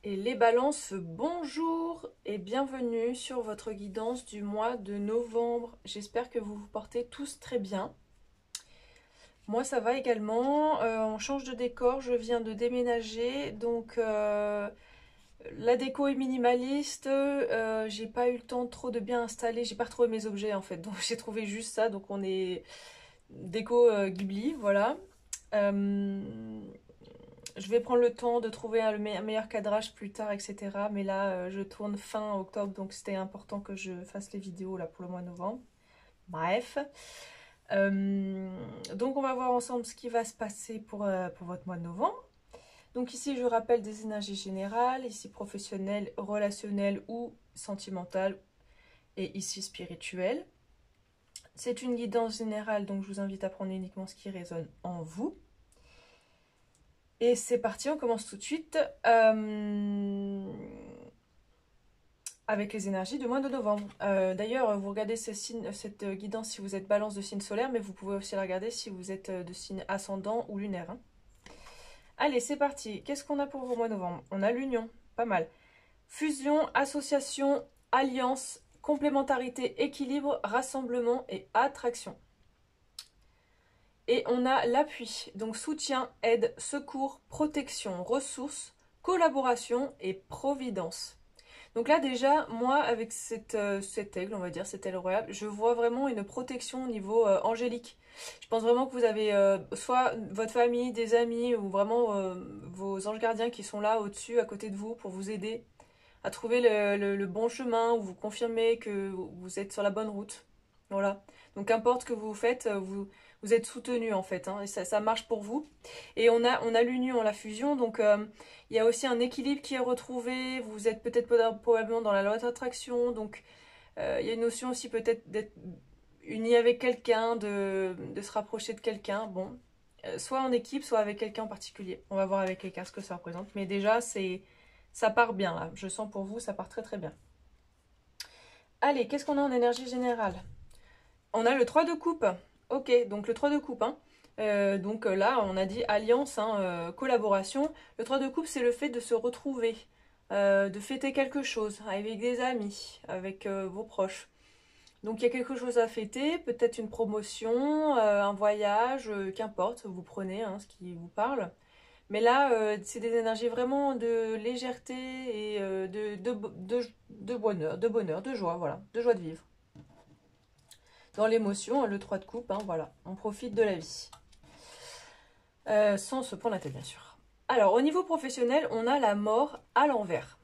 Et les balances, bonjour et bienvenue sur votre guidance du mois de novembre. J'espère que vous vous portez tous très bien. Moi ça va également, on change de décor, je viens de déménager, donc la déco est minimaliste, j'ai pas eu le temps trop de bien installer, j'ai pas retrouvé mes objets en fait, donc j'ai trouvé juste ça, donc on est déco Ghibli, voilà. Je vais prendre le temps de trouver un meilleur cadrage plus tard, etc. Mais là, je tourne fin octobre, donc c'était important que je fasse les vidéos là pour le mois de novembre. Bref. Donc on va voir ensemble ce qui va se passer pour votre mois de novembre. Donc ici, je rappelle des énergies générales, ici professionnelles, relationnelles ou sentimentales, et ici spirituelles. C'est une guidance générale, donc je vous invite à prendre uniquement ce qui résonne en vous. Et c'est parti, on commence tout de suite avec les énergies du mois de novembre. D'ailleurs, vous regardez cette guidance si vous êtes balance de signe solaire, mais vous pouvez aussi la regarder si vous êtes de signe ascendant ou lunaire. Hein. Allez, c'est parti. Qu'est-ce qu'on a pour vos mois de novembre? On a l'union, pas mal. Fusion, association, alliance, complémentarité, équilibre, rassemblement et attraction. Et on a l'appui, donc soutien, aide, secours, protection, ressources, collaboration et providence. Donc là déjà, moi avec cet aigle, on va dire, cette aile royale, je vois vraiment une protection au niveau angélique. Je pense vraiment que vous avez soit votre famille, des amis, ou vraiment vos anges gardiens qui sont là au-dessus, à côté de vous, pour vous aider à trouver le bon chemin, ou vous confirmer que vous êtes sur la bonne route. Voilà. Donc qu'importe ce que vous faites, vous êtes soutenu en fait, hein, et ça marche pour vous. Et on a l'union, la fusion, donc il y a aussi un équilibre qui est retrouvé. Vous êtes peut-être probablement dans la loi d'attraction, donc il y a une notion aussi peut-être d'être uni avec quelqu'un, de se rapprocher de quelqu'un. Bon, soit en équipe, soit avec quelqu'un en particulier. On va voir avec quelqu'un ce que ça représente, mais déjà ça part bien là. Je sens pour vous, ça part très très bien. Allez, qu'est-ce qu'on a en énergie générale? On a le 3 de coupe. Ok, donc le 3 de coupe. Hein. Donc là, on a dit alliance, hein, collaboration. Le 3 de coupe, c'est le fait de se retrouver, de fêter quelque chose avec des amis, avec vos proches. Donc il y a quelque chose à fêter, peut-être une promotion, un voyage, qu'importe, vous prenez hein, ce qui vous parle. Mais là, c'est des énergies vraiment de légèreté et de bonheur, de joie, voilà, de joie de vivre. Dans l'émotion, le 3 de coupe, hein, voilà, on profite de la vie. Sans se prendre la tête, bien sûr. Alors, au niveau professionnel, on a la mort à l'envers.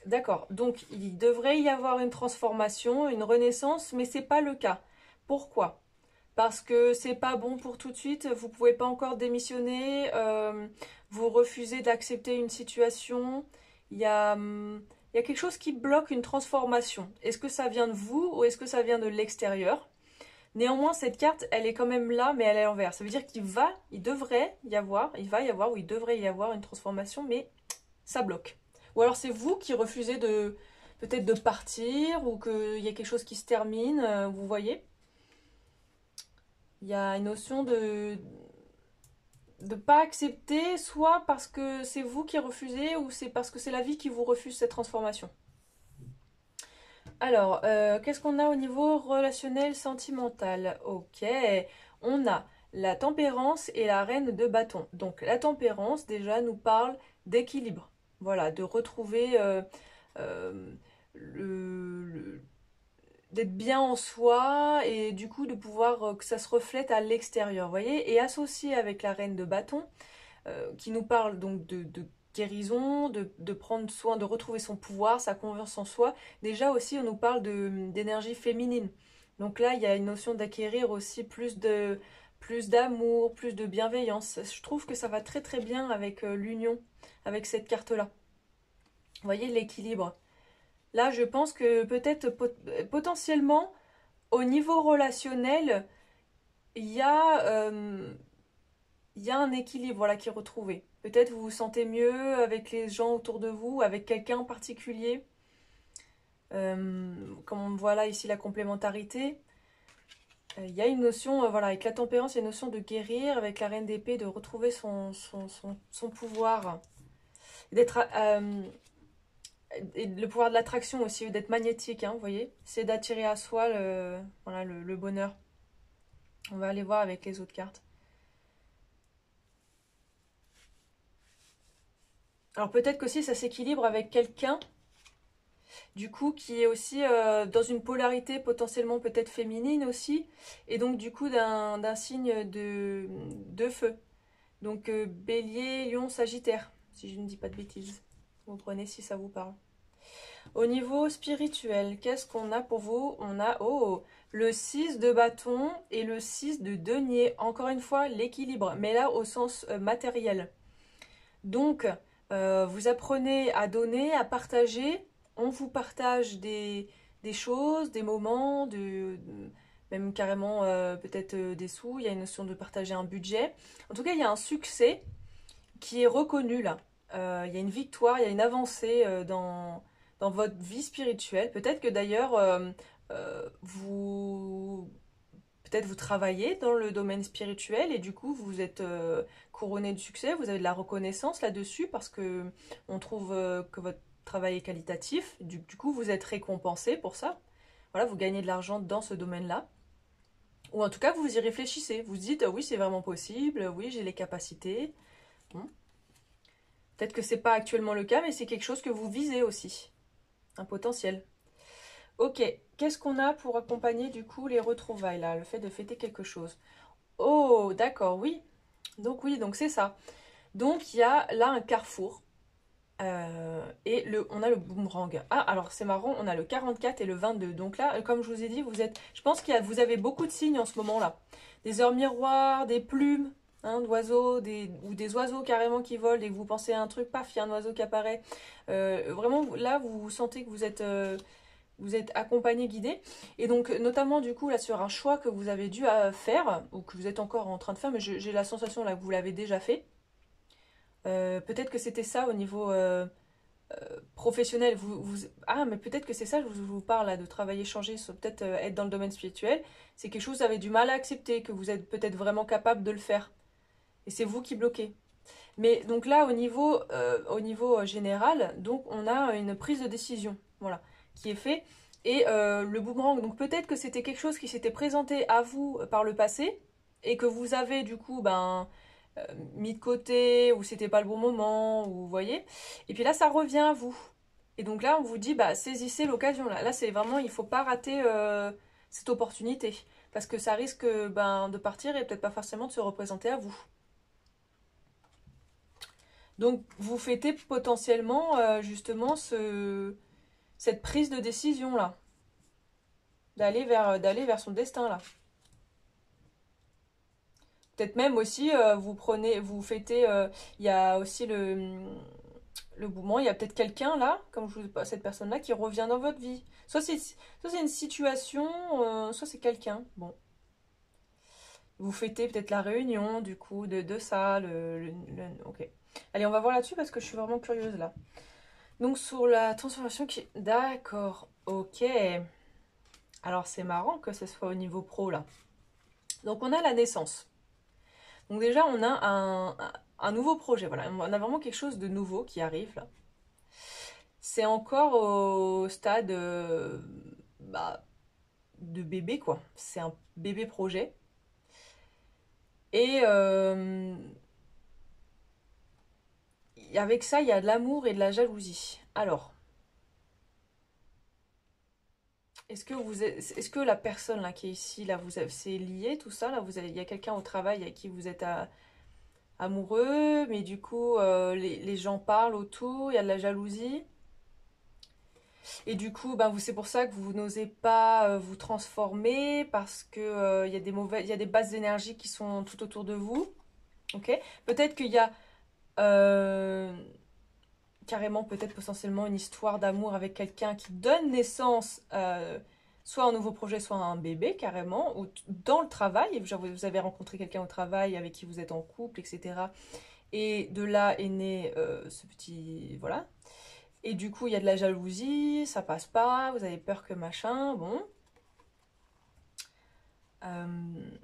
D'accord, donc il devrait y avoir une transformation, une renaissance, mais c'est pas le cas. Pourquoi? Parce que c'est pas bon pour tout de suite, vous pouvez pas encore démissionner, vous refusez d'accepter une situation, il y a quelque chose qui bloque une transformation. Est-ce que ça vient de vous ou est-ce que ça vient de l'extérieur? Néanmoins, cette carte, elle est quand même là, mais elle est à l'envers. Ça veut dire qu'il va y avoir une transformation, mais ça bloque. Ou alors c'est vous qui refusez peut-être de partir, ou qu'il y a quelque chose qui se termine, vous voyez? Il y a une notion de pas accepter, soit parce que c'est vous qui refusez, ou c'est parce que c'est la vie qui vous refuse cette transformation. Alors, qu'est-ce qu'on a au niveau relationnel sentimental? Ok, on a la tempérance et la reine de bâton. Donc la tempérance déjà nous parle d'équilibre. Voilà, de retrouver d'être bien en soi et du coup de pouvoir que ça se reflète à l'extérieur, vous voyez? Et associé avec la reine de bâton, qui nous parle donc de guérison, de prendre soin, de retrouver son pouvoir, sa confiance en soi. Déjà aussi, on nous parle d'énergie féminine. Donc là, il y a une notion d'acquérir aussi plus d'amour, plus de bienveillance. Je trouve que ça va très très bien avec l'union, avec cette carte-là. Vous voyez l'équilibre. Là, je pense que peut-être potentiellement, au niveau relationnel, il y a un équilibre voilà, qui est retrouvé. Peut-être vous vous sentez mieux avec les gens autour de vous, avec quelqu'un en particulier. Comme on voit là ici la complémentarité. Il y a une notion, voilà, avec la tempérance, il y a une notion de guérir, avec la reine d'épée, de retrouver son pouvoir. D'être Et le pouvoir de l'attraction aussi, d'être magnétique, hein, vous voyez. C'est d'attirer à soi voilà, le bonheur. On va aller voir avec les autres cartes. Alors peut-être qu'aussi ça s'équilibre avec quelqu'un, du coup, qui est aussi dans une polarité potentiellement peut-être féminine aussi, et donc du coup d'un signe de feu. Donc Bélier, Lion, Sagittaire, si je ne dis pas de bêtises. Vous prenez si ça vous parle. Au niveau spirituel, qu'est-ce qu'on a pour vous? On a le 6 de bâton et le 6 de denier. Encore une fois, l'équilibre, mais là au sens matériel. Donc, vous apprenez à donner, à partager. On vous partage des choses, des moments, même carrément peut-être des sous. Il y a une notion de partager un budget. En tout cas, il y a un succès qui est reconnu là. Il y a une victoire, il y a une avancée dans votre vie spirituelle. Peut-être que d'ailleurs, vous peut-être vous travaillez dans le domaine spirituel et du coup vous êtes couronné de succès, vous avez de la reconnaissance là-dessus parce que on trouve que votre travail est qualitatif. Du coup vous êtes récompensé pour ça. Voilà, vous gagnez de l'argent dans ce domaine-là. Ou en tout cas vous y réfléchissez. Vous dites oui c'est vraiment possible, oui j'ai les capacités. Bon. Peut-être que c'est pas actuellement le cas mais c'est quelque chose que vous visez aussi. Un potentiel. Ok, qu'est-ce qu'on a pour accompagner du coup les retrouvailles là, le fait de fêter quelque chose? Oh, d'accord, oui. Donc oui, donc c'est ça. Donc il y a là un carrefour. Et on a le boomerang. Ah, alors c'est marrant, on a le 44 et le 22. Donc là, comme je vous ai dit, je pense vous avez beaucoup de signes en ce moment-là. Des heures miroirs, des plumes, hein, d'oiseaux, ou des oiseaux carrément qui volent. Dès que vous pensez à un truc, paf, il y a un oiseau qui apparaît. Vraiment, là, vous sentez que vous êtes accompagné, guidé. Et donc, notamment, du coup, là, sur un choix que vous avez dû faire, ou que vous êtes encore en train de faire, mais j'ai la sensation là que vous l'avez déjà fait. Peut-être que c'était ça au niveau professionnel. Ah, mais peut-être que c'est ça, je vous parle là, de travailler, changer, peut-être être dans le domaine spirituel. C'est quelque chose que vous avez du mal à accepter, que vous êtes peut-être vraiment capable de le faire. Et c'est vous qui bloquez. Mais donc là, au niveau général, donc on a une prise de décision, voilà, qui est fait. Et le boomerang, donc peut-être que c'était quelque chose qui s'était présenté à vous par le passé et que vous avez du coup mis de côté ou c'était pas le bon moment, ou vous voyez. Et puis là, ça revient à vous. Et donc là, on vous dit, bah saisissez l'occasion. Là, c'est vraiment, il faut pas rater cette opportunité parce que ça risque de partir et peut-être pas forcément de se représenter à vous. Donc, vous fêtez potentiellement justement cette prise de décision là, d'aller vers son destin là. Peut-être même aussi vous fêtez. Il y a aussi le mouvement. Il y a peut-être quelqu'un là, comme cette personne là, qui revient dans votre vie. Soit c'est une situation, soit c'est quelqu'un. Bon, vous fêtez peut-être la réunion du coup de ça. Ok. Allez, on va voir là-dessus parce que je suis vraiment curieuse là. Donc sur la transformation qui... D'accord, ok. Alors c'est marrant que ce soit au niveau pro là. Donc on a la naissance. Donc déjà on a un nouveau projet. Voilà, on a vraiment quelque chose de nouveau qui arrive là. C'est encore au stade de bébé quoi. C'est un bébé projet. Et avec ça il y a de l'amour et de la jalousie. Alors... est-ce que la personne là qui est ici, là, c'est lié tout ça, là, il y a quelqu'un au travail avec qui vous êtes amoureux, mais du coup les gens parlent autour, il y a de la jalousie, et du coup c'est pour ça que vous n'osez pas vous transformer parce que il y a des bases d'énergie qui sont tout autour de vous, ok? Peut-être qu'il y a euh, carrément peut-être potentiellement une histoire d'amour avec quelqu'un qui donne naissance soit à un nouveau projet, soit à un bébé carrément, ou dans le travail, genre vous avez rencontré quelqu'un au travail avec qui vous êtes en couple, etc. Et de là est né ce petit... Voilà. Et du coup, il y a de la jalousie, ça passe pas, vous avez peur que machin, bon. Euh,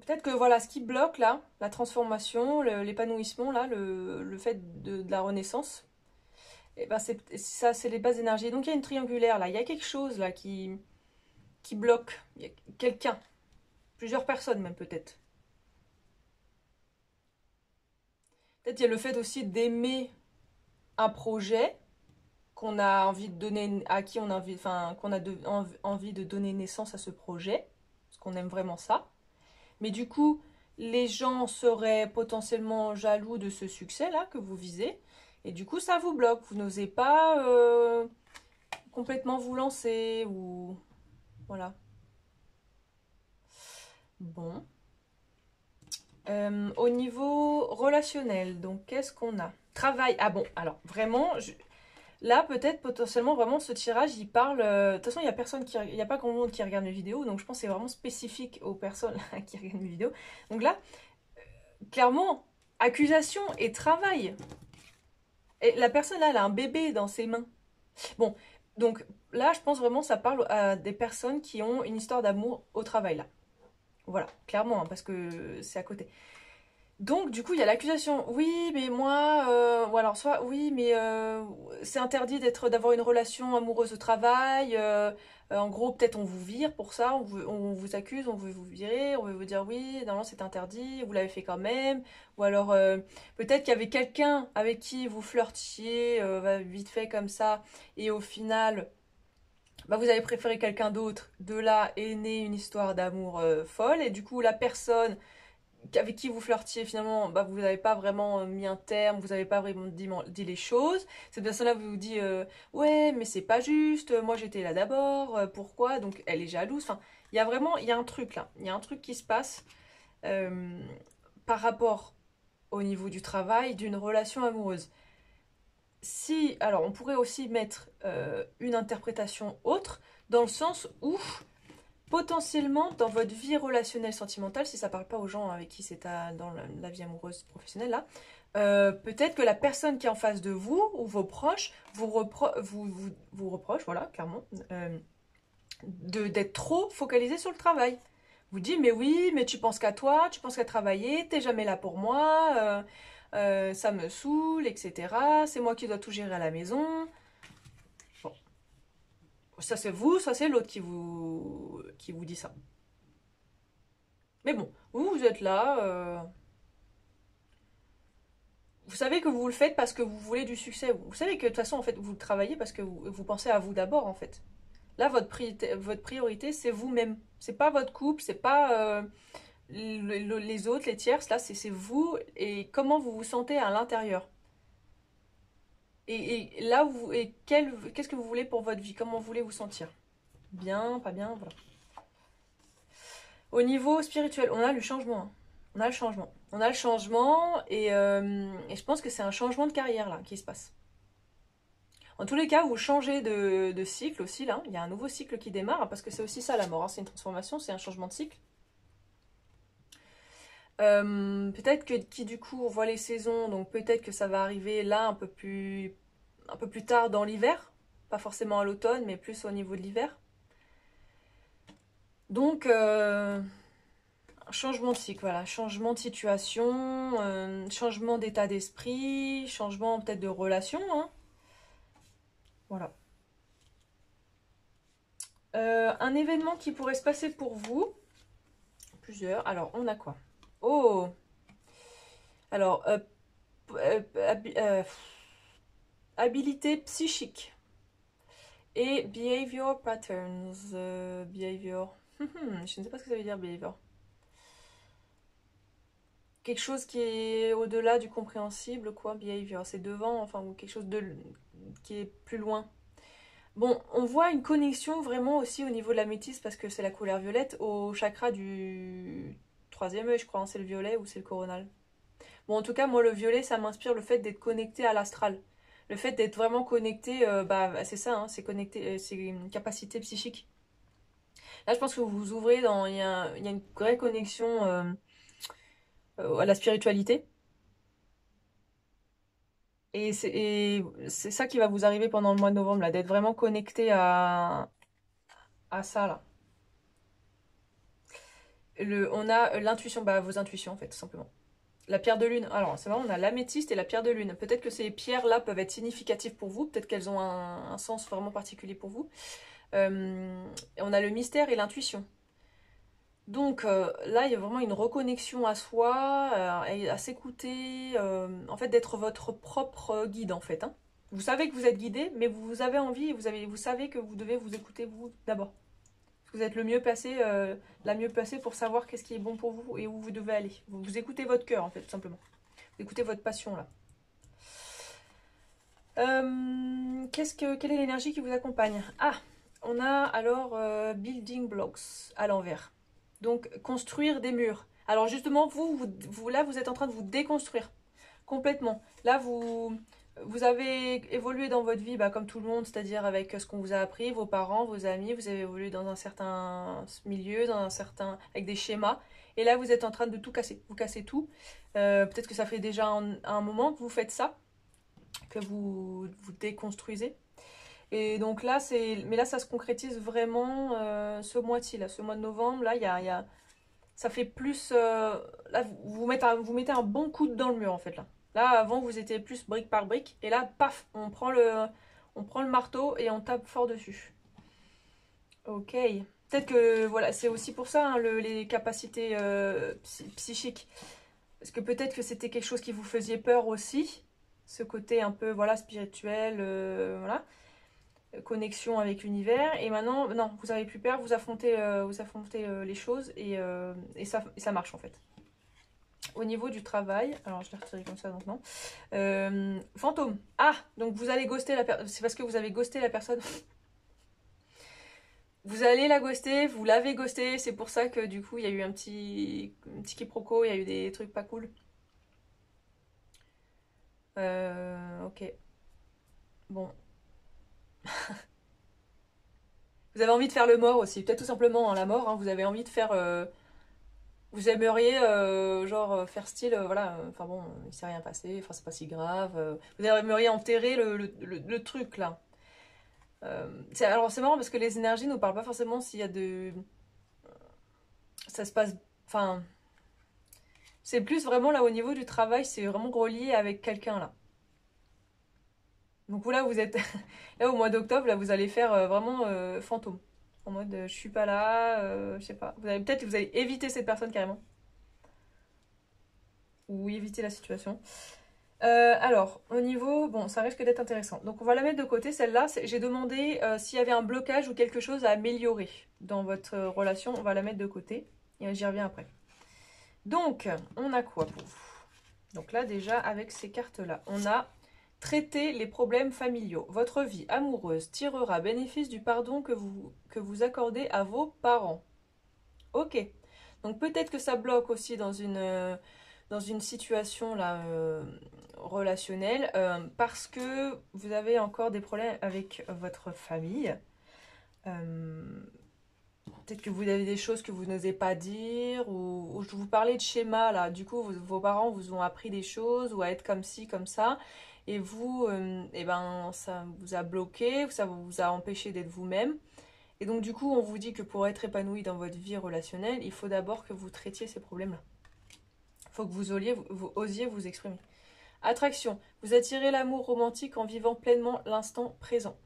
Peut-être que voilà, ce qui bloque là, la transformation, l'épanouissement là, le fait de la renaissance, et ben c'est ça, c'est les bases d'énergie. Donc il y a une triangulaire là, il y a quelque chose là qui bloque. Il y a quelqu'un, plusieurs personnes même peut-être. Peut-être il y a le fait aussi d'aimer un projet qu'on a envie de donner, à qui on a envie, enfin qu'on a envie de donner naissance à ce projet, parce qu'on aime vraiment ça. Mais du coup, les gens seraient potentiellement jaloux de ce succès-là que vous visez. Et du coup, ça vous bloque. Vous n'osez pas complètement vous lancer ou... Voilà. Bon. Au niveau relationnel, donc qu'est-ce qu'on a? Travail. Ah bon, alors vraiment, là peut-être potentiellement vraiment ce tirage il parle. De toute façon, il y a personne il y a pas grand monde qui regarde mes vidéos, donc je pense que c'est vraiment spécifique aux personnes qui regardent mes vidéos. Donc là, clairement, accusation et travail. Et la personne là, elle a un bébé dans ses mains. Bon, donc là, je pense vraiment ça parle à des personnes qui ont une histoire d'amour au travail là. Voilà, clairement, hein, parce que c'est à côté. Donc, du coup, il y a l'accusation. Oui, mais moi, ou alors soit, oui, mais c'est interdit d'avoir une relation amoureuse au travail. En gros, peut-être on vous vire pour ça, on vous accuse, on veut vous virer, on veut vous dire oui, normalement c'est interdit, vous l'avez fait quand même. Ou alors, peut-être qu'il y avait quelqu'un avec qui vous flirtiez vite fait comme ça, et au final, bah, vous avez préféré quelqu'un d'autre. De là est née une histoire d'amour folle, et du coup, la personne avec qui vous flirtiez finalement, bah, vous n'avez pas vraiment mis un terme, vous n'avez pas vraiment dit les choses. Cette personne-là vous dit ouais mais c'est pas juste, moi j'étais là d'abord, pourquoi? Donc elle est jalouse. Enfin, il y a vraiment, il y a un truc là, il y a un truc qui se passe euh, par rapport au niveau du travail d'une relation amoureuse. Si, alors on pourrait aussi mettre une interprétation autre dans le sens où potentiellement dans votre vie relationnelle sentimentale, si ça parle pas aux gens avec qui c'est dans la vie amoureuse professionnelle là, peut-être que la personne qui est en face de vous ou vos proches vous reproche, voilà, clairement, d'être trop focalisé sur le travail. Vous dites mais oui, mais tu penses qu'à toi, tu penses qu'à travailler, t'es jamais là pour moi, ça me saoule, etc. C'est moi qui dois tout gérer à la maison. Bon, ça c'est vous, ça c'est l'autre qui vous dit ça. Mais bon, vous êtes là. Vous savez que vous le faites parce que vous voulez du succès. Vous savez que de toute façon, en fait, vous travaillez parce que vous pensez à vous d'abord, en fait. Là, votre priorité, c'est vous-même. C'est pas votre couple, c'est pas les autres, les tierces. Là, c'est vous et comment vous vous sentez à l'intérieur. Et là, qu'est-ce que vous voulez pour votre vie? Comment vous voulez vous sentir? Bien, pas bien, voilà. Au niveau spirituel, on a le changement, hein. On a le changement. On a le changement et je pense que c'est un changement de carrière là qui se passe. En tous les cas, vous changez de cycle aussi là. Il y a un nouveau cycle qui démarre hein, parce que c'est aussi ça la mort, hein. C'est une transformation, c'est un changement de cycle. Peut-être que qui du coup voit les saisons, donc peut-être que ça va arriver là un peu plus tard dans l'hiver, pas forcément à l'automne, mais plus au niveau de l'hiver. Donc changement de cycle, voilà, changement de situation, changement d'état d'esprit, changement peut-être de relation, hein. Voilà. Un événement qui pourrait se passer pour vous, plusieurs. Alors, on a quoi? Oh, alors, habi- habilité psychique et behavior patterns. Behavior. Je ne sais pas ce que ça veut dire, behavior. Quelque chose qui est au-delà du compréhensible, quoi, behavior. C'est devant, enfin, ou quelque chose qui est plus loin. Bon, on voit une connexion vraiment aussi au niveau de la métisse, parce que c'est la couleur violette, au chakra du troisième œil, je crois, hein, c'est le violet ou c'est le coronal. Bon, en tout cas, moi, le violet, ça m'inspire le fait d'être connecté à l'astral. Le fait d'être vraiment connecté, bah, c'est ça, hein, c'est connecté, c'est une capacité psychique. Là, je pense que vous vous ouvrez il y a une vraie connexion à la spiritualité. Et c'est ça qui va vous arriver pendant le mois de novembre, là, d'être vraiment connecté à ça, là. On a l'intuition, bah vos intuitions en fait, tout simplement. La pierre de lune, alors c'est vrai, on a l'améthyste et la pierre de lune. Peut-être que ces pierres-là peuvent être significatives pour vous, peut-être qu'elles ont un sens vraiment particulier pour vous. On a le mystère et l'intuition. Donc là, il y a vraiment une reconnexion à soi, à s'écouter, en fait d'être votre propre guide en fait. Hein. Vous savez que vous êtes guidé, mais vous avez envie, vous savez que vous devez vous écouter vous d'abord. Vous êtes le mieux placé, la mieux placée pour savoir qu'est-ce qui est bon pour vous et où vous devez aller. Vous écoutez votre cœur en fait, tout simplement. Vous écoutez votre passion là. Quelle est l'énergie qui vous accompagne? Ah, on a alors building blocks à l'envers. Donc construire des murs. Alors justement, là, vous êtes en train de vous déconstruire complètement. Là, vous avez évolué dans votre vie, bah, comme tout le monde, c'est-à-dire avec ce qu'on vous a appris, vos parents, vos amis. Vous avez évolué dans un certain milieu, avec des schémas. Et là, vous êtes en train de tout casser. Vous cassez tout. Peut-être que ça fait déjà un moment que vous faites ça, que vous déconstruisez. Et donc là, mais là, ça se concrétise vraiment ce mois-ci, là, ce mois de novembre. Là, ça fait plus. Là, vous mettez un bon coup dans le mur, en fait. Là, avant, vous étiez plus brique par brique. Et là, paf, on prend le marteau et on tape fort dessus. Ok. Peut-être que, voilà, c'est aussi pour ça, hein, les capacités psychiques. Parce que peut-être que c'était quelque chose qui vous faisait peur aussi. Ce côté un peu, voilà, spirituel, voilà. Connexion avec l'univers. Et maintenant, non, vous avez plus peur, vous affrontez les choses et ça marche en fait. Au niveau du travail, alors je l'ai retiré comme ça donc non. Fantôme. Ah, donc vous allez ghoster la personne. C'est parce que vous avez ghosté la personne. Vous allez la ghoster, vous l'avez ghosté. C'est pour ça que du coup il y a eu un petit quiproquo, il y a eu des trucs pas cool. Ok. Bon. Vous avez envie de faire le mort aussi, peut-être tout simplement hein, la mort, hein, vous avez envie de faire... vous aimeriez faire style, voilà, enfin bon, il s'est rien passé, enfin c'est pas si grave. Vous aimeriez enterrer le truc là. Alors c'est marrant parce que les énergies nous parlent pas forcément s'il y a de... Ça se passe... Enfin... C'est plus vraiment là au niveau du travail, c'est vraiment relié avec quelqu'un là. Donc là vous êtes... là au mois d'octobre, là vous allez faire vraiment fantôme. En mode je suis pas là, je sais pas. Peut-être que vous allez éviter cette personne carrément. Ou éviter la situation. Alors, au niveau... Bon, ça risque d'être intéressant. Donc, on va la mettre de côté, celle-là. J'ai demandé s'il y avait un blocage ou quelque chose à améliorer dans votre relation. On va la mettre de côté. Et j'y reviens après. Donc, on a quoi pour vous? Donc là, déjà, avec ces cartes-là, on a traiter les problèmes familiaux. Votre vie amoureuse tirera bénéfice du pardon que vous accordez à vos parents. Ok. Donc, peut-être que ça bloque aussi dans une situation là, relationnelle parce que vous avez encore des problèmes avec votre famille. Peut-être que vous avez des choses que vous n'osez pas dire ou je vous parlais de schéma là. Du coup, vos parents vous ont appris des choses ou à être comme ci, comme ça. Et vous, eh ben, ça vous a bloqué, ça vous a empêché d'être vous-même. Et donc, du coup, on vous dit que pour être épanoui dans votre vie relationnelle, il faut d'abord que vous traitiez ces problèmes-là. Il faut que vous osiez vous exprimer. Attraction. Vous attirez l'amour romantique en vivant pleinement l'instant présent.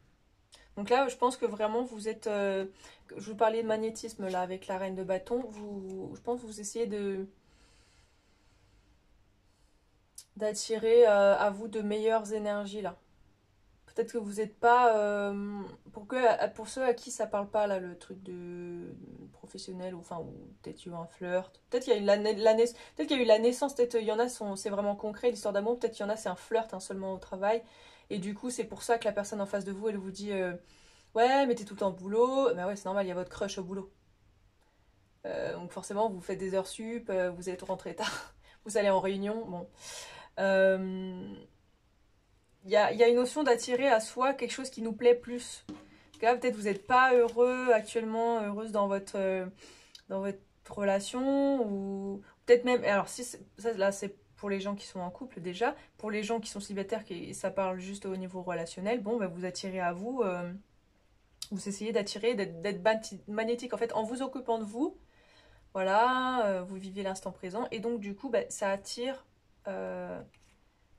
Donc là, je pense que vraiment, vous êtes... je vous parlais de magnétisme, là, avec la reine de bâton. Je pense que vous essayez d'attirer à vous de meilleures énergies, là. Peut-être que vous n'êtes pas... pour ceux à qui ça parle pas, là, le truc de professionnel, ou peut-être il y a eu un flirt. Peut-être qu'il y a eu peut-être qu'il y a eu la naissance, peut-être il y en a, c'est vraiment concret, l'histoire d'amour. Peut-être qu'il y en a, c'est un flirt, hein, seulement au travail. Et du coup, c'est pour ça que la personne en face de vous, elle vous dit ouais, mais t'es tout le temps au boulot. Mais ouais, c'est normal, il y a votre crush au boulot. Donc forcément, vous faites des heures sup, vous êtes rentré tard, vous allez en réunion. Bon. Il y a une notion d'attirer à soi quelque chose qui nous plaît plus. Donc là, peut-être vous n'êtes pas heureux actuellement, heureuse dans votre relation. Ou peut-être même... Alors, si ça, là, c'est pour les gens qui sont en couple déjà. Pour les gens qui sont célibataires, ça parle juste au niveau relationnel. Bon, bah, vous attirez à vous... vous essayez d'attirer, d'être magnétique. En fait, en vous occupant de vous, Voilà, vous vivez l'instant présent. Et donc, du coup, bah, ça attire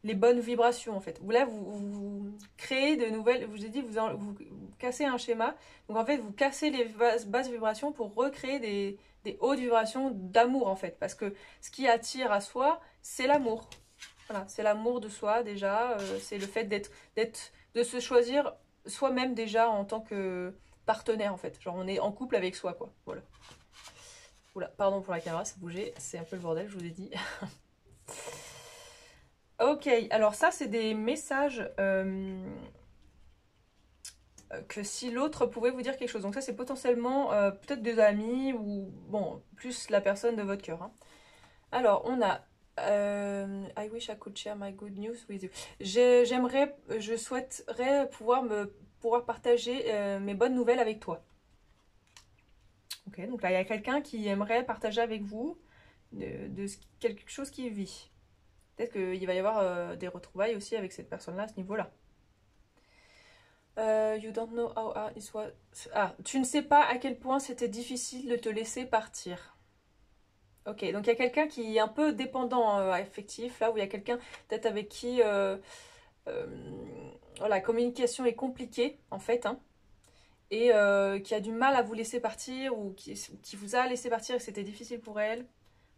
les bonnes vibrations, en fait. Là, vous créez de nouvelles... Je vous ai dit, vous cassez un schéma. Donc, en fait, vous cassez les basses vibrations pour recréer des hautes vibrations d'amour, en fait. Parce que ce qui attire à soi, c'est l'amour. Voilà, c'est l'amour de soi, déjà. C'est le fait de se choisir soi-même, déjà, en tant que partenaire, en fait. Genre, on est en couple avec soi, quoi. Voilà. Oula, pardon pour la caméra, ça bougeait. C'est un peu le bordel, je vous ai dit. Ok, alors ça, c'est des messages que si l'autre pouvait vous dire quelque chose. Donc ça, c'est potentiellement peut-être des amis ou, bon, plus la personne de votre cœur. Hein. Alors, on a... I wish I could share my good news with you. Je souhaiterais pouvoir partager mes bonnes nouvelles avec toi. Ok, donc là, il y a quelqu'un qui aimerait partager avec vous quelque chose qu'il vit. Peut-être qu'il va y avoir des retrouvailles aussi avec cette personne-là à ce niveau-là. You don't know how hard it was. Ah, tu ne sais pas à quel point c'était difficile de te laisser partir. Ok, donc il y a quelqu'un qui est un peu dépendant affectif, là où il y a quelqu'un peut-être avec qui la communication est compliquée, en fait, hein, et qui a du mal à vous laisser partir, ou qui vous a laissé partir et que c'était difficile pour elle.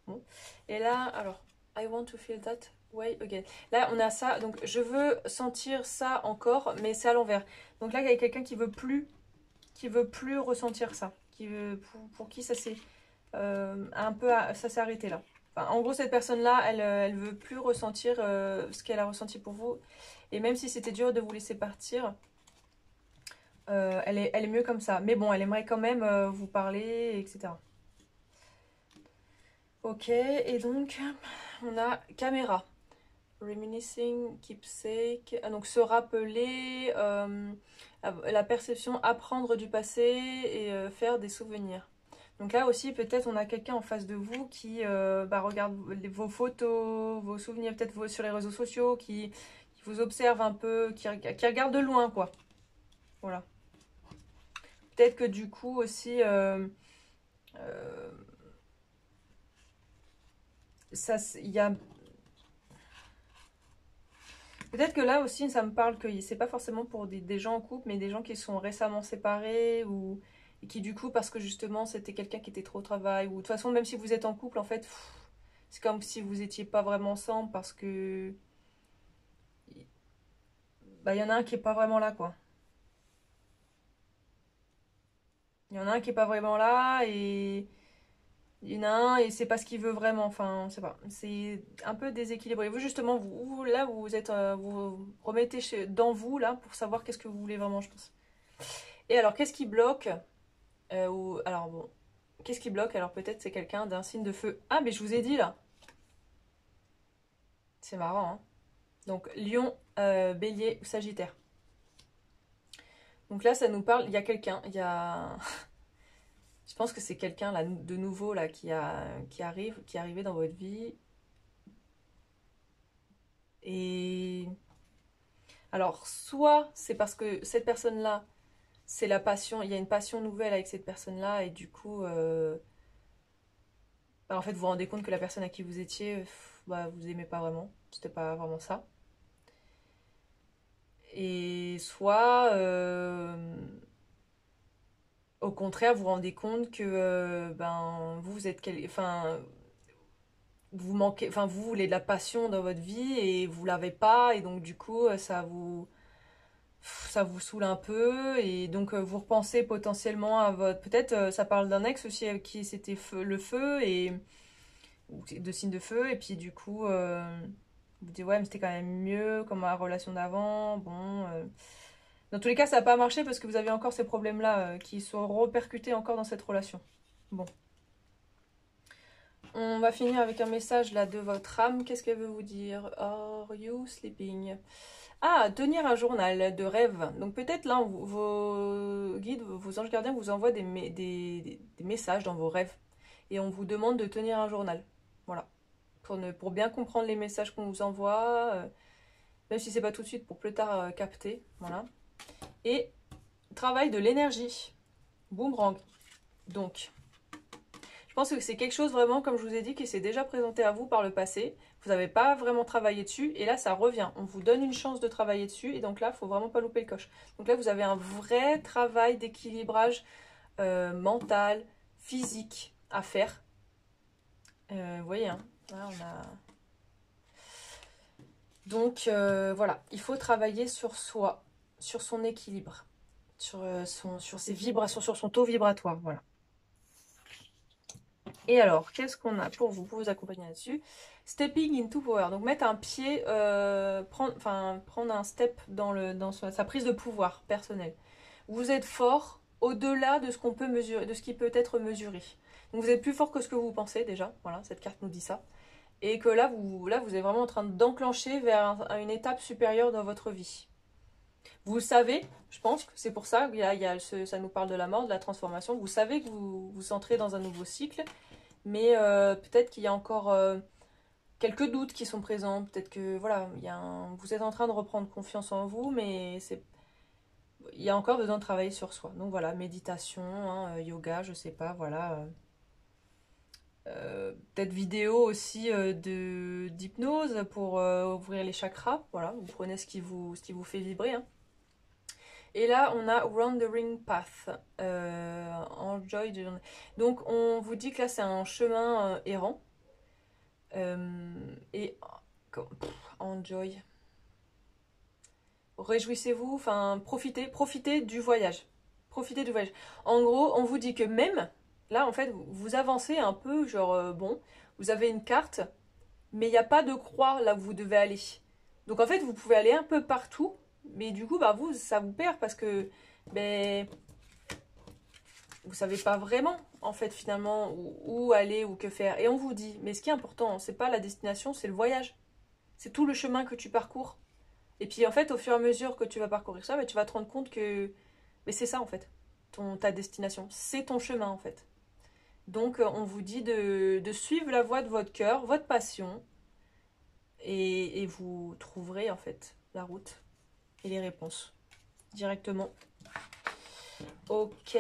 Bon. Et là, alors, I want to feel that way again. Là, on a ça, donc je veux sentir ça encore, mais c'est à l'envers. Donc là, il y a quelqu'un qui veut plus ressentir ça, pour qui ça s'est ça s'est arrêté là. Enfin, en gros, cette personne-là, elle veut plus ressentir ce qu'elle a ressenti pour vous, et même si c'était dur de vous laisser partir, elle est mieux comme ça. Mais bon, elle aimerait quand même vous parler, etc. Ok, et donc, on a caméra. Reminiscing, keepsake. Ah, donc, se rappeler, la perception, apprendre du passé et faire des souvenirs. Donc là aussi, peut-être on a quelqu'un en face de vous qui regarde vos photos, vos souvenirs, peut-être sur les réseaux sociaux, qui vous observe un peu, qui regarde de loin, quoi. Voilà. Peut-être que du coup aussi... il y a peut-être que là aussi, ça me parle que c'est pas forcément pour des gens en couple, mais des gens qui sont récemment séparés ou et qui du coup, parce que justement, c'était quelqu'un qui était trop au travail. Ou de toute façon, même si vous êtes en couple, en fait, c'est comme si vous étiez pas vraiment ensemble parce que bah, il y en a un qui est pas vraiment là, quoi. Il y en a un qui est pas vraiment là et il y en a un et c'est pas ce qu'il veut vraiment. Enfin, on sait pas. C'est un peu déséquilibré. Vous, justement, là, vous êtes, vous remettez dans vous, là, pour savoir qu'est-ce que vous voulez vraiment, je pense. Et alors, qu'est-ce qui bloque alors, bon, qu'est-ce qui bloque? Alors, peut-être c'est quelqu'un d'un signe de feu. Ah, mais je vous ai dit, là. C'est marrant, hein. Donc, Lion, Bélier ou Sagittaire. Donc là, ça nous parle, il y a quelqu'un, il y a... Je pense que c'est quelqu'un là de nouveau là qui est arrivé dans votre vie. Et alors, soit c'est parce que cette personne-là, c'est la passion, il y a une passion nouvelle avec cette personne-là, et du coup, en fait, vous vous rendez compte que la personne à qui vous étiez, vous aimez pas vraiment, c'était pas vraiment ça. Et soit, au contraire, vous vous rendez compte que, vous êtes, enfin, vous manquez, enfin, vous voulez de la passion dans votre vie et vous l'avez pas, et donc du coup, ça vous saoule un peu, et donc vous repensez potentiellement à votre, peut-être ça parle d'un ex aussi avec qui c'était le feu et ou de signes de feu, et puis du coup vous dites ouais mais c'était quand même mieux comme ma relation d'avant, bon dans tous les cas ça n'a pas marché parce que vous avez encore ces problèmes là qui sont repercutés encore dans cette relation. Bon, on va finir avec un message là de votre âme. Qu'est-ce qu'elle veut vous dire? Are you sleeping? Ah, tenir un journal de rêve. Donc peut-être là, vos guides, vos anges gardiens vous envoient des messages dans vos rêves. Et on vous demande de tenir un journal. Voilà. Pour bien comprendre les messages qu'on vous envoie. Même si c'est pas tout de suite, pour plus tard capter. Voilà. Et travail de l'énergie. Boomerang. Donc, Je pense que c'est quelque chose vraiment, comme je vous ai dit, qui s'est déjà présenté à vous par le passé. Vous n'avez pas vraiment travaillé dessus et là ça revient. On vous donne une chance de travailler dessus et donc là il faut vraiment pas louper le coche. Donc là vous avez un vrai travail d'équilibrage mental, physique à faire. Vous voyez, hein, là on a... Donc voilà, il faut travailler sur soi, sur son équilibre, sur ses vibrations, sur son taux vibratoire, voilà. Et alors, qu'est-ce qu'on a pour vous accompagner là-dessus? Stepping into power, donc mettre un pied, prendre un step dans sa prise de pouvoir personnel. Vous êtes fort au-delà de ce qu'on peut mesurer, de ce qui peut être mesuré. Donc vous êtes plus fort que ce que vous pensez déjà, voilà, cette carte nous dit ça. Et que là, vous êtes vraiment en train d'enclencher vers une étape supérieure dans votre vie. Vous le savez, je pense que c'est pour ça, ça nous parle de la mort, de la transformation. Vous savez que vous entrez dans un nouveau cycle, mais peut-être qu'il y a encore quelques doutes qui sont présents. Peut-être que voilà, vous êtes en train de reprendre confiance en vous, mais il y a encore besoin de travailler sur soi. Donc voilà, méditation, hein, yoga, je sais pas, voilà. Peut-être vidéo aussi d'hypnose pour ouvrir les chakras. Voilà, vous prenez ce qui vous fait vibrer. Hein. Et là, on a Wandering Path. Enjoy the journey. Donc, on vous dit que là, c'est un chemin errant. Et enjoy. Réjouissez-vous, enfin, profitez du voyage. Profitez du voyage. En gros, on vous dit que même, là, en fait, vous avancez un peu, genre, bon, vous avez une carte, mais il n'y a pas de croix là où vous devez aller. Donc, en fait, vous pouvez aller un peu partout, mais du coup, bah, ça vous perd parce que, ben, vous savez pas vraiment, en fait, finalement, où aller ou que faire. Et on vous dit, mais ce qui est important, c'est pas la destination, c'est le voyage. C'est tout le chemin que tu parcours. Et puis, en fait, au fur et à mesure que tu vas parcourir ça, ben, tu vas te rendre compte que mais c'est ça, en fait, ta destination. C'est ton chemin, en fait. Donc, on vous dit de suivre la voie de votre cœur, votre passion, et vous trouverez, en fait, la route et les réponses directement. Ok,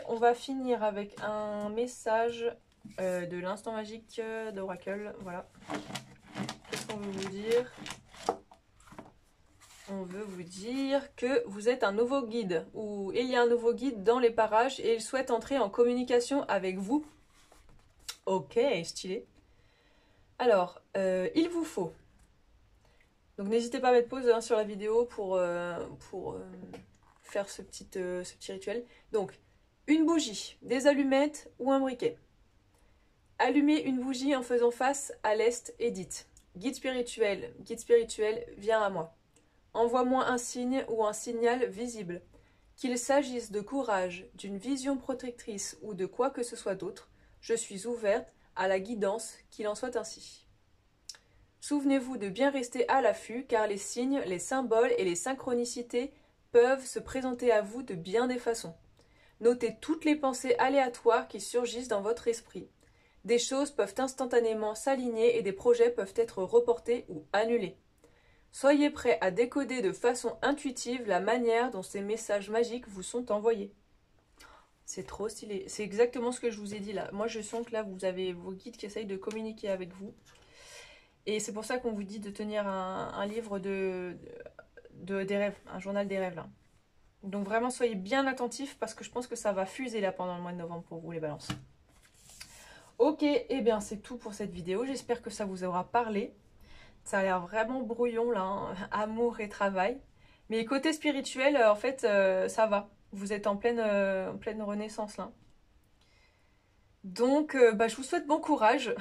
on va finir avec un message de l'instant magique d'Oracle. Voilà. Qu'est-ce qu'on veut vous dire? On veut vous dire que vous êtes un nouveau guide, ou il y a un nouveau guide dans les parages et il souhaite entrer en communication avec vous. Ok, stylé. Alors, il vous faut. Donc n'hésitez pas à mettre pause sur la vidéo pour faire ce petit rituel. Donc, une bougie, des allumettes ou un briquet. Allumez une bougie en faisant face à l'est et dites « Guide spirituel, viens à moi. Envoie-moi un signe ou un signal visible. Qu'il s'agisse de courage, d'une vision protectrice ou de quoi que ce soit d'autre, je suis ouverte à la guidance, qu'il en soit ainsi. » Souvenez-vous de bien rester à l'affût car les signes, les symboles et les synchronicités peuvent se présenter à vous de bien des façons. Notez toutes les pensées aléatoires qui surgissent dans votre esprit. Des choses peuvent instantanément s'aligner et des projets peuvent être reportés ou annulés. Soyez prêts à décoder de façon intuitive la manière dont ces messages magiques vous sont envoyés. C'est trop stylé. C'est exactement ce que je vous ai dit là. Moi, je sens que là, vous avez vos guides qui essayent de communiquer avec vous. Et c'est pour ça qu'on vous dit de tenir un livre des rêves, un journal des rêves là. Donc vraiment, soyez bien attentifs parce que je pense que ça va fuser là pendant le mois de novembre pour vous les balances. Ok, et eh bien c'est tout pour cette vidéo. J'espère que ça vous aura parlé. Ça a l'air vraiment brouillon là, hein. Amour et travail. Mais côté spirituel, en fait, ça va. Vous êtes en pleine renaissance là. Donc, je vous souhaite bon courage.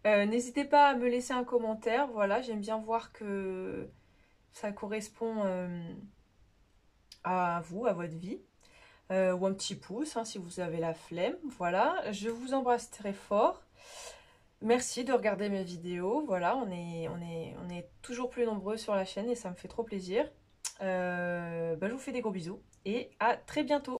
N'hésitez pas à me laisser un commentaire. Voilà, j'aime bien voir que ça correspond à vous, à votre vie. Ou un petit pouce hein, si vous avez la flemme. Voilà, je vous embrasse très fort. Merci de regarder mes vidéos. Voilà, on est toujours plus nombreux sur la chaîne et ça me fait trop plaisir. Je vous fais des gros bisous et à très bientôt.